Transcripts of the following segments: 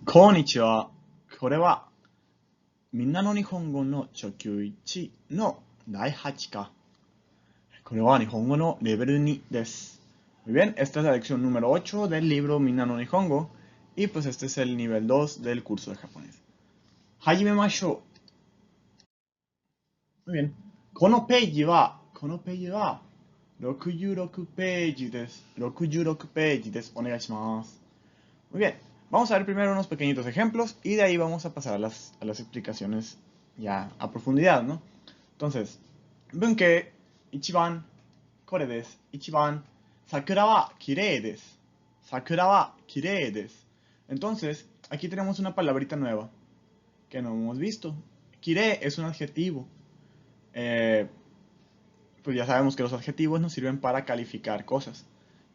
こんにちは。これはみんなの日本語の初級1の第8課。これは日本語のレベル2です。Muy bien, esta es la lección número 8 del libro Minna no Nihongo y pues este es el nivel 2 del curso de japonés. Hajime mashou. Muy bien. このページは66ページです。66ページです。お願いします。Muy bien, vamos a ver primero unos pequeñitos ejemplos y de ahí vamos a pasar a las explicaciones ya a profundidad, ¿no? Entonces, bunke, ichiban, kore desu. Ichiban, sakura wa kirei desu. Sakura wa kirei desu. Entonces, aquí tenemos una palabrita nueva que no hemos visto. Kirei es un adjetivo. Pues ya sabemos que los adjetivos nos sirven para calificar cosas,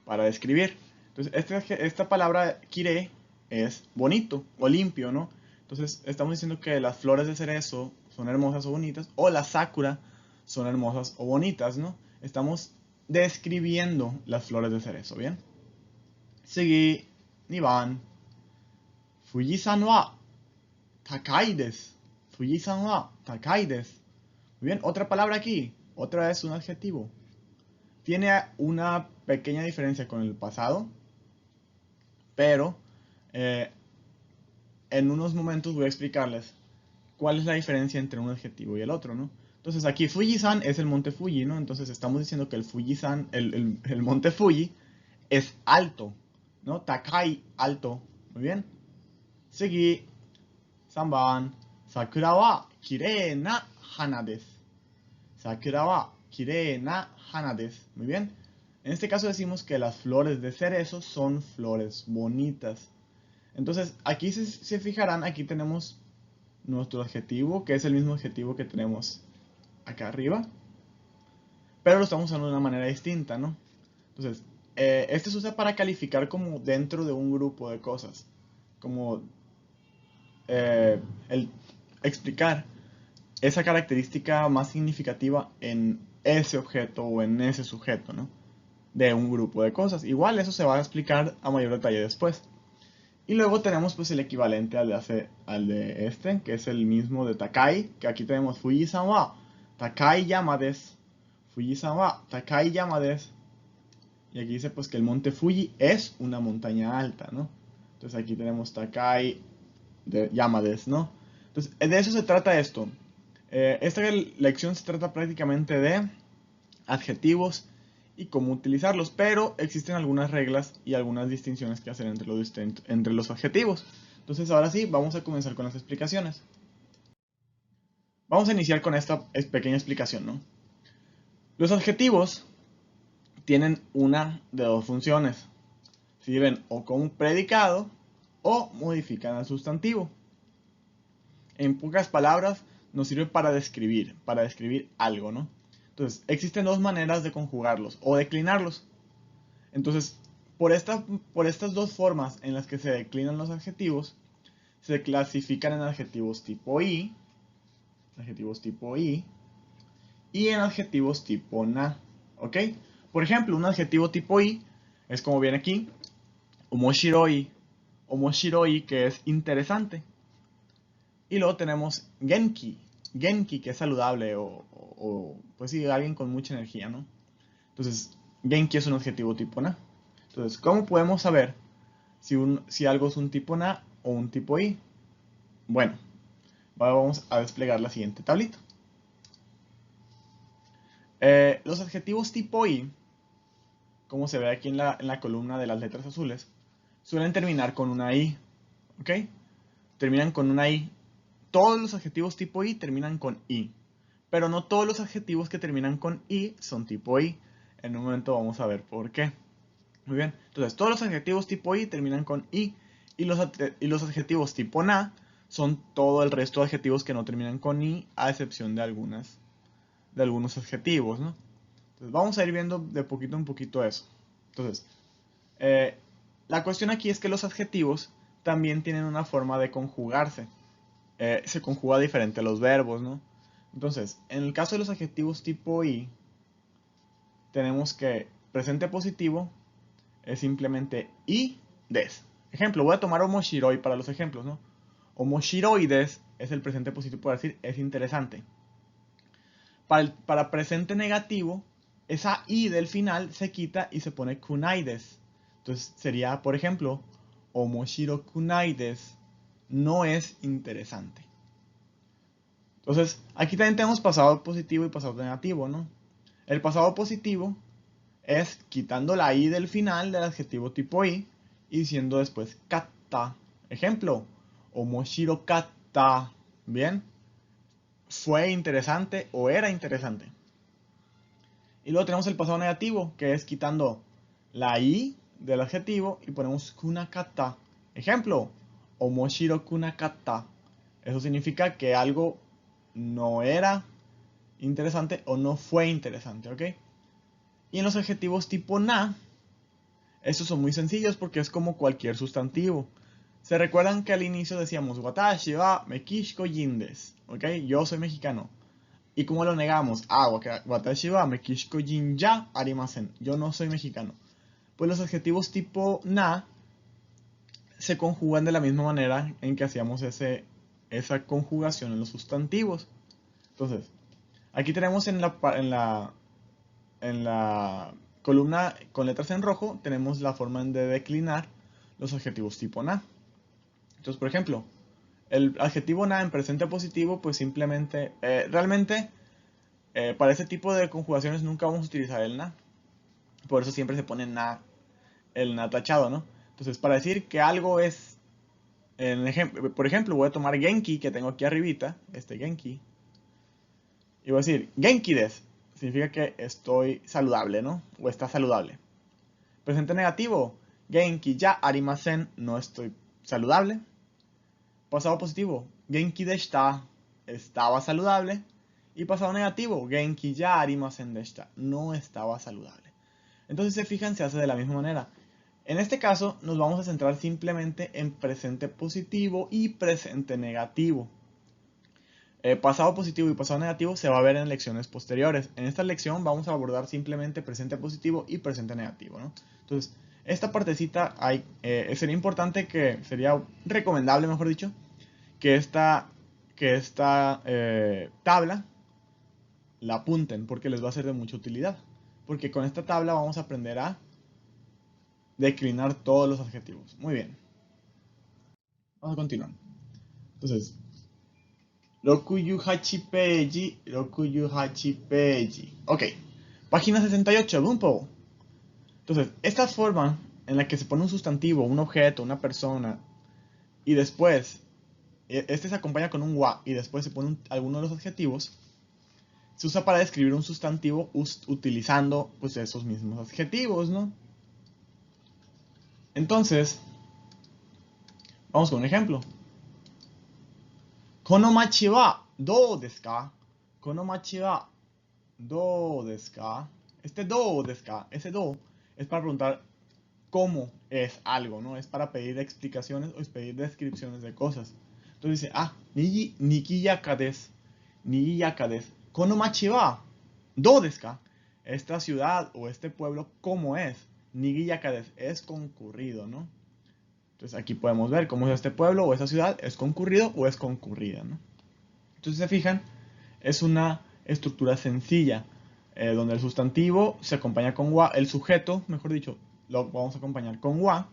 para describir. Entonces, esta palabra kirei es bonito o limpio, ¿no? Entonces, estamos diciendo que las flores de cerezo son hermosas o bonitas, o las sakura son hermosas o bonitas, ¿no? Estamos describiendo las flores de cerezo, ¿bien? Seguí, Niban. Fuji-san wa takai desu. Fuji-san wa takai desu. Muy bien, otra palabra aquí. Otra vez un adjetivo. Tiene una pequeña diferencia con el pasado, pero en unos momentos voy a explicarles cuál es la diferencia entre un adjetivo y el otro, ¿no? Entonces aquí Fuji-san es el monte Fuji, ¿no? Entonces estamos diciendo que el Fuji-san, el monte Fuji, es alto, ¿no? Takai, alto. Muy bien. Seguí, Sanban. Sakura wa kirei na hana desu. Sakura wa kirei na hana desu. Muy bien. En este caso decimos que las flores de cerezo son flores bonitas. Entonces, aquí se fijarán, aquí tenemos nuestro adjetivo, que es el mismo adjetivo que tenemos acá arriba, pero lo estamos usando de una manera distinta, ¿no? Entonces, este se usa para calificar como dentro de un grupo de cosas, como el explicar esa característica más significativa en ese objeto o en ese sujeto, ¿no? De un grupo de cosas. Igual eso se va a explicar a mayor detalle después. Y luego tenemos pues el equivalente al de este, que es el mismo de Takai, que aquí tenemos Fuji-san wa Takai yama desu. Fuji-san wa Takai yama desu. Y aquí dice pues que el monte Fuji es una montaña alta, ¿no? Entonces aquí tenemos Takai de yama desu, ¿no? Entonces de eso se trata esto. Esta lección se trata prácticamente de adjetivos y cómo utilizarlos, pero existen algunas reglas y algunas distinciones que hacer entre los adjetivos. Entonces ahora sí, vamos a comenzar con las explicaciones. Vamos a iniciar con esta pequeña explicación, ¿no? Los adjetivos tienen una de dos funciones. Sirven o como predicado o modifican al sustantivo. En pocas palabras, nos sirve para describir algo, ¿no? Entonces, existen dos maneras de conjugarlos o declinarlos. Entonces, por estas dos formas en las que se declinan los adjetivos, se clasifican en adjetivos tipo I, y en adjetivos tipo na, ¿ok? Por ejemplo, un adjetivo tipo I es como viene aquí, omoshiroi, que es interesante. Y luego tenemos genki, que es saludable o pues sí, alguien con mucha energía, ¿no? Entonces, genki es un adjetivo tipo na. Entonces, ¿cómo podemos saber si algo es un tipo na o un tipo i? Bueno, vamos a desplegar la siguiente tablita. Los adjetivos tipo i, como se ve aquí en la columna de las letras azules, suelen terminar con una i, ¿ok? Terminan con una i. Todos los adjetivos tipo i terminan con i, pero no todos los adjetivos que terminan con i son tipo i. En un momento vamos a ver por qué. Muy bien, entonces todos los adjetivos tipo i terminan con i y los adjetivos tipo na son todo el resto de adjetivos que no terminan con i, a excepción de algunos adjetivos, ¿no? Entonces vamos a ir viendo de poquito en poquito eso. Entonces, la cuestión aquí es que los adjetivos también tienen una forma de conjugarse. Se conjuga diferente a los verbos, ¿no? Entonces, en el caso de los adjetivos tipo i, tenemos que presente positivo es simplemente i des. ejemplo, voy a tomar omoshiroi para los ejemplos, ¿no? Omoshiroides es el presente positivo para decir es interesante. Para presente negativo, esa i del final se quita y se pone kunaides. Entonces sería, por ejemplo, omoshiro kunaides no es interesante. Entonces, aquí también tenemos pasado positivo y pasado negativo, ¿no? El pasado positivo es quitando la i del final del adjetivo tipo i y diciendo después katta. Ejemplo, omoshiro katta. Bien, fue interesante o era interesante. Y luego tenemos el pasado negativo, que es quitando la i del adjetivo y ponemos kunakata. Ejemplo, omoshiro kunakata. Eso significa que algo no era interesante o no fue interesante, ¿ok? Y en los adjetivos tipo na, estos son muy sencillos porque es como cualquier sustantivo. ¿Se recuerdan que al inicio decíamos watashi wa mekishiko jin desu? ¿Ok? Yo soy mexicano. ¿Y cómo lo negamos? Ah, watashi wa mekishiko jin ya arimasen. Yo no soy mexicano. Pues los adjetivos tipo na se conjugan de la misma manera en que hacíamos esa conjugación en los sustantivos. Entonces, aquí tenemos en la columna con letras en rojo, tenemos la forma de declinar los adjetivos tipo na. Entonces, por ejemplo, el adjetivo na en presente positivo, pues simplemente, realmente, para ese tipo de conjugaciones nunca vamos a utilizar el na. Por eso siempre se pone na, el na tachado, ¿no? Entonces, para decir que algo es, por ejemplo, voy a tomar genki, que tengo aquí arribita, este genki, y voy a decir, genki desu, significa que estoy saludable, ¿no? O está saludable. Presente negativo, genki ya arimasen, no estoy saludable. Pasado positivo, genki deshita, estaba saludable. Y pasado negativo, genki ya arimasen deshita, no estaba saludable. Entonces, se fijan, se hace de la misma manera. En este caso, nos vamos a centrar simplemente en presente positivo y presente negativo. Pasado positivo y pasado negativo se va a ver en lecciones posteriores. En esta lección vamos a abordar simplemente presente positivo y presente negativo, ¿no? Entonces, esta partecita sería importante sería recomendable, mejor dicho, que esta tabla la apunten porque les va a ser de mucha utilidad. Porque con esta tabla vamos a aprender a declinar todos los adjetivos. Muy bien. Vamos a continuar. Entonces, Rokuyu peji, Rokuyu peji. Ok, página 68, Bumpo. Entonces, esta forma en la que se pone un sustantivo, un objeto, una persona, y después, este se acompaña con un wa, y después se pone alguno de los adjetivos, se usa para describir un sustantivo utilizando pues esos mismos adjetivos, ¿no? Entonces, vamos con un ejemplo. Kono machi wa dou desu ka? Kono machi wa dou desu ka? Este dou desu ka, ese do, es para preguntar cómo es algo, ¿no? Es para pedir explicaciones o es pedir descripciones de cosas. Entonces dice, nigiyaka desu. Nigiyaka desu. Kono machi wa dou desu ka? Esta ciudad o este pueblo, ¿cómo es? Nigiyaka desu. Es concurrido, ¿no? Entonces aquí podemos ver cómo es este pueblo o esta ciudad, ¿es concurrido o es concurrida, ¿no? Entonces se fijan, es una estructura sencilla, donde el sustantivo se acompaña con wa, el sujeto, mejor dicho, lo vamos a acompañar con wa,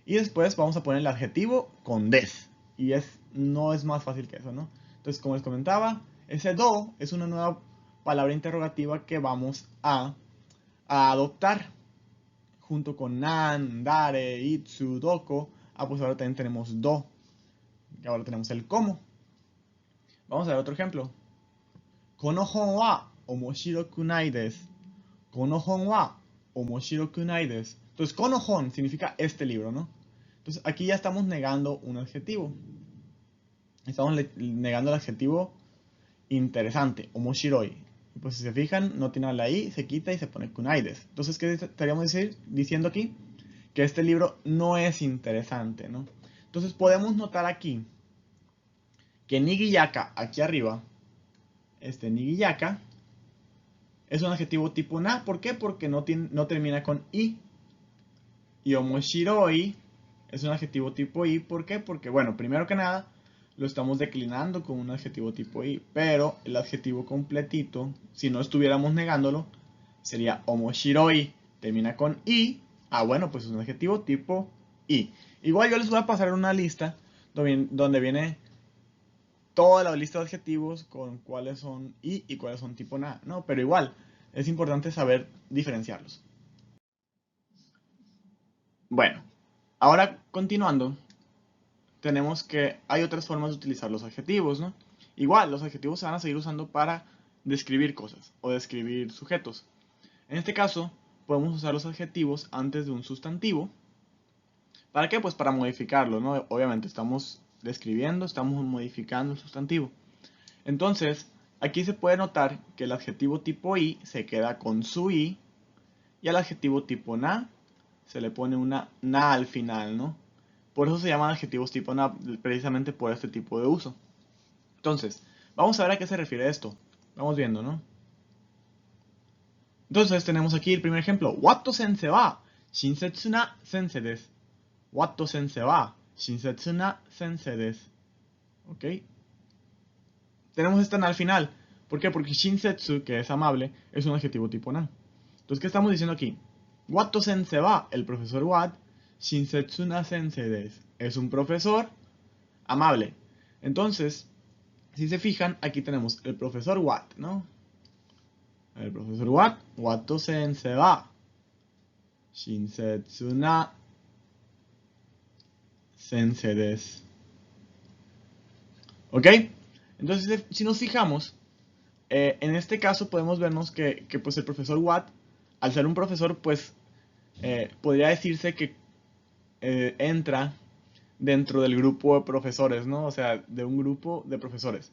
y después vamos a poner el adjetivo con des, y no es más fácil que eso, ¿no? Entonces, como les comentaba, ese do es una nueva palabra interrogativa que vamos a adoptar junto con nan, dare, itsu, doko. Pues ahora también tenemos do, y ahora tenemos el cómo. Vamos a ver otro ejemplo. Kono hon wa omoshiroku nai desu. Kono hon wa omoshiroku nai desu. Entonces, kono hon significa este libro, ¿no? Entonces, aquí ya estamos negando un adjetivo. Estamos negando el adjetivo interesante, omoshiroi. Pues si se fijan, no tiene la i, se quita y se pone kunai desu. Entonces, ¿qué estaríamos diciendo aquí? Que este libro no es interesante, ¿no? Entonces, podemos notar aquí que nigiyaka, aquí arriba, este nigiyaka, es un adjetivo tipo na. ¿Por qué? Porque no termina con i. Y omoshiroi Es un adjetivo tipo I. ¿Por qué? Porque, bueno, primero que nada, lo estamos declinando con un adjetivo tipo I. Pero el adjetivo completito, si no estuviéramos negándolo, sería omoshiroi. Termina con I. Ah, bueno, pues es un adjetivo tipo I. Igual yo les voy a pasar una lista donde viene toda la lista de adjetivos con cuáles son I y cuáles son tipo na, ¿no? Pero igual, es importante saber diferenciarlos. Bueno, ahora continuando, tenemos que hay otras formas de utilizar los adjetivos, ¿no? Igual, los adjetivos se van a seguir usando para describir cosas o describir sujetos. En este caso, podemos usar los adjetivos antes de un sustantivo. ¿Para qué? Pues para modificarlo, ¿no? Obviamente estamos describiendo, estamos modificando el sustantivo. Entonces, aquí se puede notar que el adjetivo tipo I se queda con su I y al adjetivo tipo na se le pone una na al final, ¿no? Por eso se llaman adjetivos tipo na, precisamente por este tipo de uso. Entonces, vamos a ver a qué se refiere esto. Vamos viendo, ¿no? Entonces, tenemos aquí el primer ejemplo. Watto sensei wa shinsetsu na sensei desu. Watto sensei wa shinsetsu na sensei desu. ¿Ok? Tenemos esta na al final. ¿Por qué? Porque shinsetsu, que es amable, es un adjetivo tipo na. Entonces, ¿qué estamos diciendo aquí? Watto sensei wa, el profesor Watt, shinsetsu na sensei desu. Es un profesor amable. Entonces, si se fijan, aquí tenemos el profesor Watt, ¿no? El profesor Watt, Watto sensei wa shinsetsu na sensei desu. ¿Ok? Entonces, si nos fijamos, en este caso podemos vernos que pues el profesor Watt, al ser un profesor, pues podría decirse que entra dentro del grupo de profesores, ¿no? O sea, de un grupo de profesores.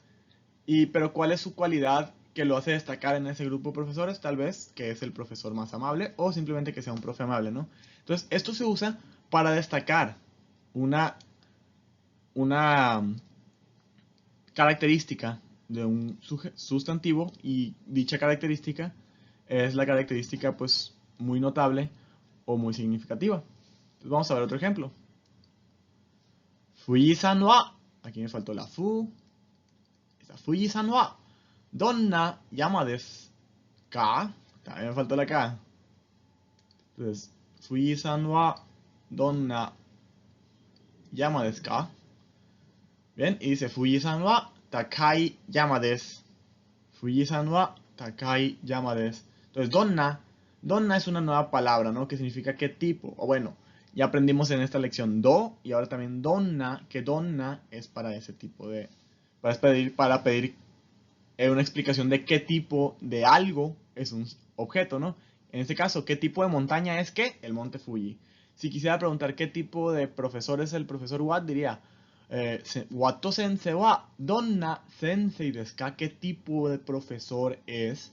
Pero ¿cuál es su cualidad que lo hace destacar en ese grupo de profesores? Tal vez que es el profesor más amable o simplemente que sea un profe amable, ¿no? Entonces, esto se usa para destacar una, una característica de un sustantivo y dicha característica es la característica pues muy notable o muy significativa. Entonces vamos a ver otro ejemplo. Fuji-san wa, aquí me faltó la fu. Fuji-san wa, donna yama desu ka? También me faltó la K. Entonces, Fuji-san wa, donna yama desu ka? Bien, y dice Fuji-san wa takai yama desu. Fuji-san wa takai yama desu. Entonces, donna es una nueva palabra, ¿no? Que significa qué tipo. O bueno, ya aprendimos en esta lección do y ahora también donna, que donna es para ese tipo de... Para pedir una explicación de qué tipo de algo es un objeto, ¿no? En este caso, ¿qué tipo de montaña es qué? El monte Fuji. Si quisiera preguntar qué tipo de profesor es el profesor Watt, diría Watto sensei wa donna sensei desu ka? ¿Qué tipo de profesor es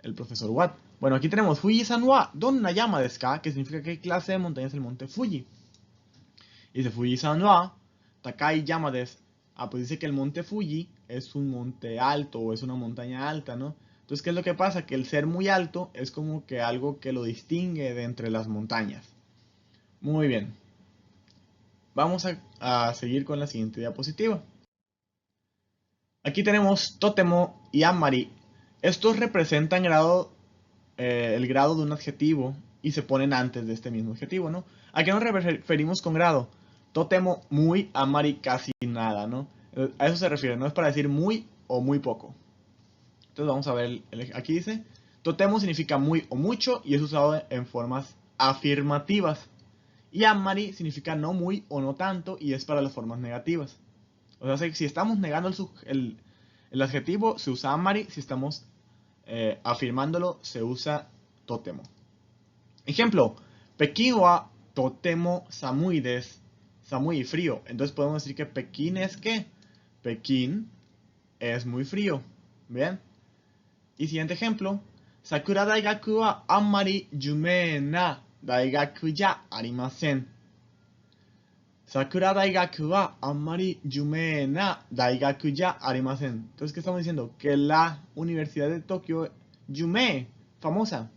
el profesor Watt? Bueno, aquí tenemos Fuji-san wa donna yama desu ka? Que significa qué clase de montaña es el monte Fuji. Y dice Fuji-san wa takai yama desu. Ah, pues dice que el monte Fuji es un monte alto o es una montaña alta, ¿no? Entonces, ¿qué es lo que pasa? Que el ser muy alto es como que algo que lo distingue de entre las montañas. Muy bien. Vamos a seguir con la siguiente diapositiva. Aquí tenemos totemo y amari. Estos representan el grado de un adjetivo y se ponen antes de este mismo adjetivo, ¿no? ¿A qué nos referimos con grado? Totemo, muy, amari, casi nada, ¿no? A eso se refiere, no es para decir muy o muy poco. Entonces vamos a ver, aquí dice, totemo significa muy o mucho y es usado en formas afirmativas. Y amari significa no muy o no tanto y es para las formas negativas. O sea, si estamos negando el adjetivo, se usa amari. Si estamos afirmándolo, se usa totemo. Ejemplo, Pekín wa totemo samui desu. Samui, frío. Entonces podemos decir que Pekín es ¿qué? Pekín es muy frío. ¿Bien? Y siguiente ejemplo. Sakura Daigaku wa ammari yumei na daigaku ya arimasen. Sakura Daigaku wa ammari yumei na daigaku ya arimasen. Entonces, ¿qué estamos diciendo? Que la Universidad de Tokio, Yumei, famosa.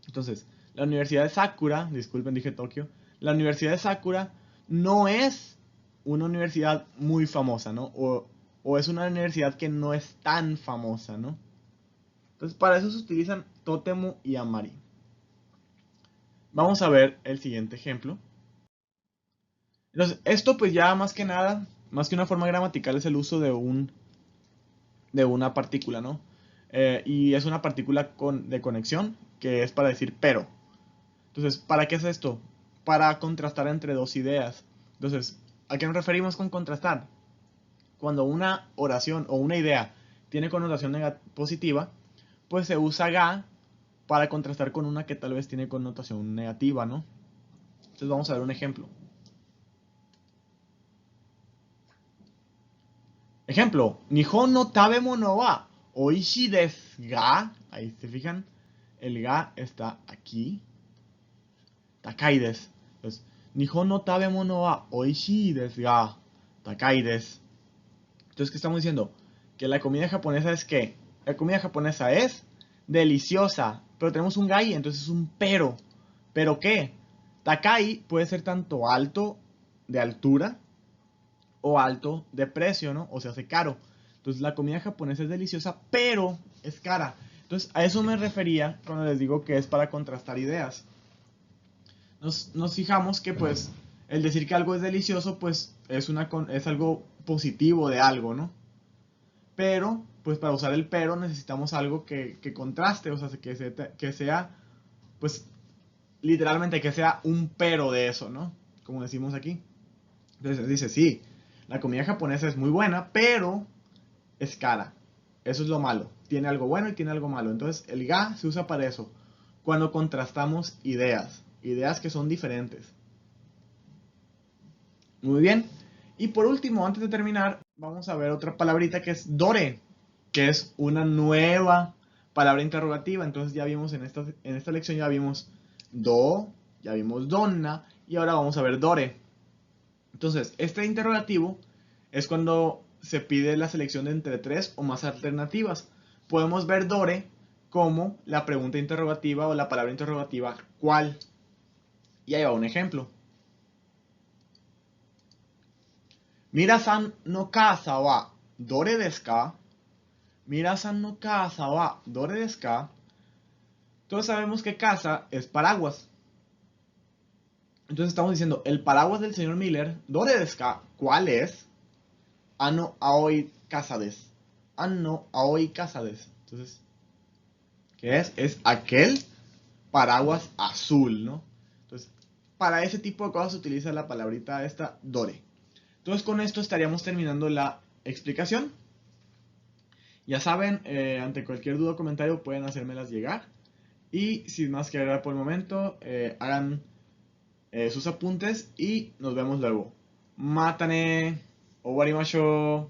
Entonces, la Universidad de Sakura, disculpen, dije Tokio. La Universidad de Sakura no es una universidad muy famosa, ¿no? O es una universidad que no es tan famosa, ¿no? Entonces, para eso se utilizan Totemu y Amari. Vamos a ver el siguiente ejemplo. Entonces, esto pues ya más que nada, más que una forma gramatical, es el uso de una partícula, ¿no? Y es una partícula de conexión, que es para decir pero. Entonces, ¿para qué es esto? Para contrastar entre dos ideas. Entonces, ¿a qué nos referimos con contrastar? Cuando una oración o una idea tiene connotación positiva, pues se usa ga para contrastar con una que tal vez tiene connotación negativa, ¿no? Entonces vamos a ver un ejemplo. Ejemplo, Nihon no tabemo no wa oishii desu ga. Ahí se fijan, el ga está aquí. Takai desu. Entonces, Nihon no tabemo no wa oishii desu ga takai desu. Entonces, ¿qué estamos diciendo? Que la comida japonesa es ¿qué? La comida japonesa es deliciosa, pero tenemos un gai, entonces es un pero. ¿Pero qué? Takai puede ser tanto alto de altura o alto de precio, ¿no? O sea, hace caro. Entonces la comida japonesa es deliciosa, pero es cara. Entonces a eso me refería cuando les digo que es para contrastar ideas. Nos fijamos que pues el decir que algo es delicioso pues es algo positivo de algo, ¿no? Pero pues para usar el pero necesitamos algo que contraste, o sea, que sea pues literalmente que sea un pero de eso, ¿no? Como decimos aquí. Entonces dice, sí, la comida japonesa es muy buena, pero es cara. Eso es lo malo. Tiene algo bueno y tiene algo malo. Entonces el ga se usa para eso. Cuando contrastamos ideas. Ideas que son diferentes. Muy bien. Y por último, antes de terminar, vamos a ver otra palabrita que es dore. Que es una nueva palabra interrogativa. Entonces ya vimos en esta lección ya vimos do, ya vimos donna y ahora vamos a ver dore. Entonces, este interrogativo es cuando se pide la selección de entre tres o más alternativas. Podemos ver dore como la pregunta interrogativa o la palabra interrogativa ¿cuál? Y ahí va un ejemplo. Mira-san no casa wa dore desu ka? Mira-san no casa wa dore desu ka? Todos sabemos que casa es paraguas. Entonces estamos diciendo, el paraguas del señor Miller, dore desu ka? ¿Cuál es? Ano aoi casa desu. Ano aoi casa desu. Entonces, ¿qué es? Es aquel paraguas azul, ¿no? Entonces, para ese tipo de cosas se utiliza la palabrita esta, dore. Entonces, con esto estaríamos terminando la explicación. Ya saben, ante cualquier duda o comentario pueden hacérmelas llegar. Y sin más que agregar por el momento, hagan sus apuntes y nos vemos luego. Matane, owarimashou.